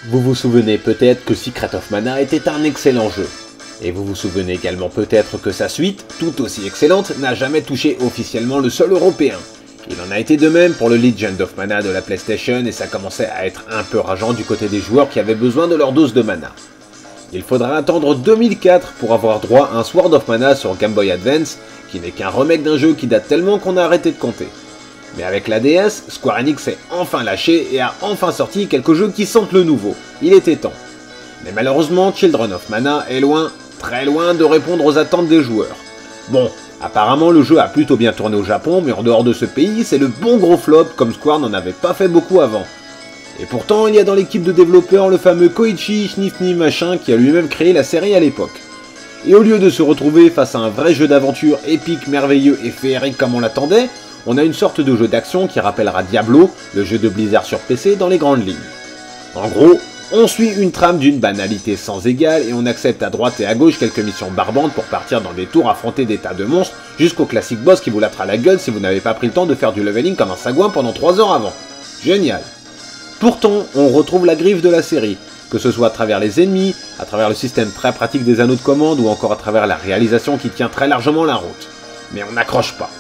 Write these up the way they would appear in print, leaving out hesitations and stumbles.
Vous vous souvenez peut-être que Secret of Mana était un excellent jeu. Et vous vous souvenez également peut-être que sa suite, tout aussi excellente, n'a jamais touché officiellement le sol européen. Il en a été de même pour le Legend of Mana de la PlayStation et ça commençait à être un peu rageant du côté des joueurs qui avaient besoin de leur dose de mana. Il faudra attendre 2004 pour avoir droit à un Sword of Mana sur Game Boy Advance, qui n'est qu'un remake d'un jeu qui date tellement qu'on a arrêté de compter. Mais avec la DS, Square Enix s'est enfin lâché et a enfin sorti quelques jeux qui sentent le nouveau. Il était temps. Mais malheureusement, Children of Mana est loin, très loin de répondre aux attentes des joueurs. Bon, apparemment le jeu a plutôt bien tourné au Japon, mais en dehors de ce pays, c'est le bon gros flop comme Square n'en avait pas fait beaucoup avant. Et pourtant, il y a dans l'équipe de développeurs le fameux Koichi Shnifny Machin qui a lui-même créé la série à l'époque. Et au lieu de se retrouver face à un vrai jeu d'aventure épique, merveilleux et féerique comme on l'attendait, on a une sorte de jeu d'action qui rappellera Diablo, le jeu de Blizzard sur PC, dans les grandes lignes. En gros, on suit une trame d'une banalité sans égale et on accepte à droite et à gauche quelques missions barbantes pour partir dans des tours affronter des tas de monstres jusqu'au classique boss qui vous lattera la gueule si vous n'avez pas pris le temps de faire du leveling comme un sagouin pendant 3 heures avant. Génial. Pourtant, on retrouve la griffe de la série, que ce soit à travers les ennemis, à travers le système très pratique des anneaux de commande ou encore à travers la réalisation qui tient très largement la route. Mais on n'accroche pas.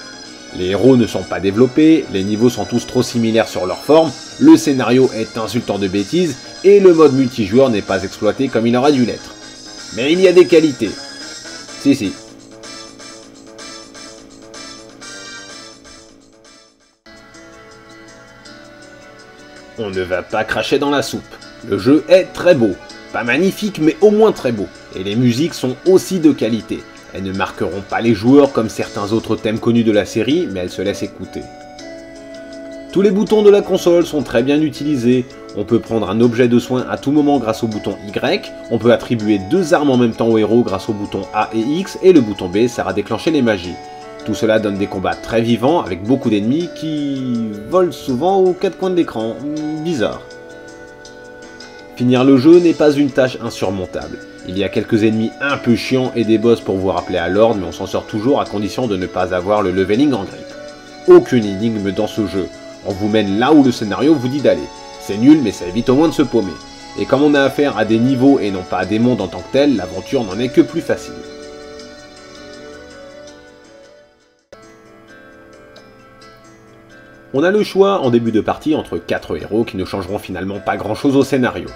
Les héros ne sont pas développés, les niveaux sont tous trop similaires sur leur forme, le scénario est insultant de bêtises, et le mode multijoueur n'est pas exploité comme il aurait dû l'être. Mais il y a des qualités. Si. On ne va pas cracher dans la soupe. Le jeu est très beau. Pas magnifique, mais au moins très beau. Et les musiques sont aussi de qualité. Elles ne marqueront pas les joueurs comme certains autres thèmes connus de la série, mais elles se laissent écouter. Tous les boutons de la console sont très bien utilisés. On peut prendre un objet de soin à tout moment grâce au bouton Y, on peut attribuer 2 armes en même temps au héros grâce au bouton A et X, et le bouton B sert à déclencher les magies. Tout cela donne des combats très vivants, avec beaucoup d'ennemis qui volent souvent aux 4 coins de l'écran. Bizarre. Finir le jeu n'est pas une tâche insurmontable. Il y a quelques ennemis un peu chiants et des boss pour vous rappeler à l'ordre, mais on s'en sort toujours à condition de ne pas avoir le leveling en grippe. Aucune énigme dans ce jeu. On vous mène là où le scénario vous dit d'aller. C'est nul, mais ça évite au moins de se paumer. Et comme on a affaire à des niveaux et non pas à des mondes en tant que tels, l'aventure n'en est que plus facile. On a le choix en début de partie entre 4 héros qui ne changeront finalement pas grand chose au scénario.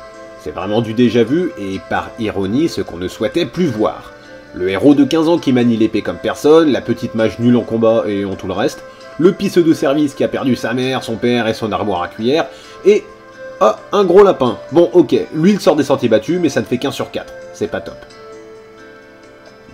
C'est vraiment du déjà vu et par ironie ce qu'on ne souhaitait plus voir. Le héros de 15 ans qui manie l'épée comme personne, la petite mage nulle en combat et en tout le reste, le pisseux de service qui a perdu sa mère, son père et son armoire à cuillère, et... ah, un gros lapin. Bon ok, lui il sort des sentiers battus mais ça ne fait qu'1 sur 4, c'est pas top.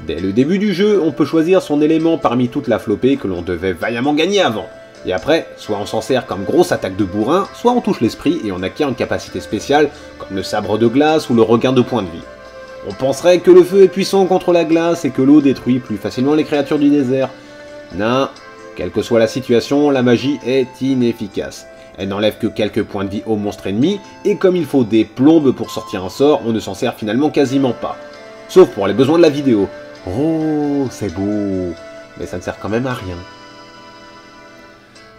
Dès le début du jeu, on peut choisir son élément parmi toute la flopée que l'on devait vaillamment gagner avant. Et après, soit on s'en sert comme grosse attaque de bourrin, soit on touche l'esprit et on acquiert une capacité spéciale, comme le sabre de glace ou le regain de points de vie. On penserait que le feu est puissant contre la glace et que l'eau détruit plus facilement les créatures du désert. Non, quelle que soit la situation, la magie est inefficace. Elle n'enlève que quelques points de vie aux monstres ennemis, et comme il faut des plombes pour sortir un sort, on ne s'en sert finalement quasiment pas. Sauf pour les besoins de la vidéo. Oh, c'est beau, mais ça ne sert quand même à rien.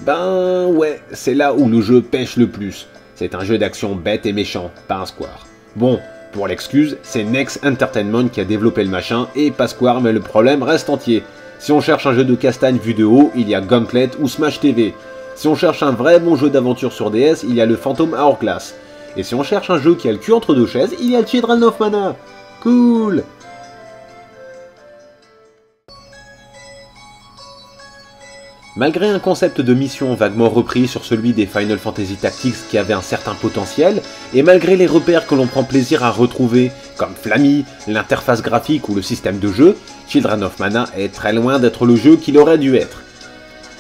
Ben ouais, c'est là où le jeu pêche le plus. C'est un jeu d'action bête et méchant, pas un Square. Bon, pour l'excuse, c'est Next Entertainment qui a développé le machin, et pas Square, mais le problème reste entier. Si on cherche un jeu de castagne vu de haut, il y a Gauntlet ou Smash TV. Si on cherche un vrai bon jeu d'aventure sur DS, il y a le Phantom Hourglass. Et si on cherche un jeu qui a le cul entre deux chaises, il y a le Children of Mana. Cool! Malgré un concept de mission vaguement repris sur celui des Final Fantasy Tactics qui avait un certain potentiel, et malgré les repères que l'on prend plaisir à retrouver, comme Flammy, l'interface graphique ou le système de jeu, Children of Mana est très loin d'être le jeu qu'il aurait dû être.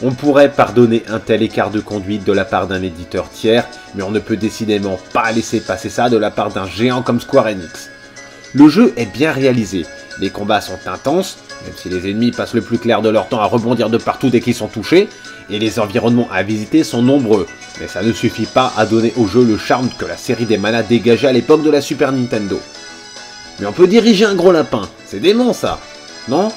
On pourrait pardonner un tel écart de conduite de la part d'un éditeur tiers, mais on ne peut décidément pas laisser passer ça de la part d'un géant comme Square Enix. Le jeu est bien réalisé, les combats sont intenses, même si les ennemis passent le plus clair de leur temps à rebondir de partout dès qu'ils sont touchés, et les environnements à visiter sont nombreux, mais ça ne suffit pas à donner au jeu le charme que la série des Mana dégageait à l'époque de la Super Nintendo. Mais on peut diriger un gros lapin, c'est dément ça, non?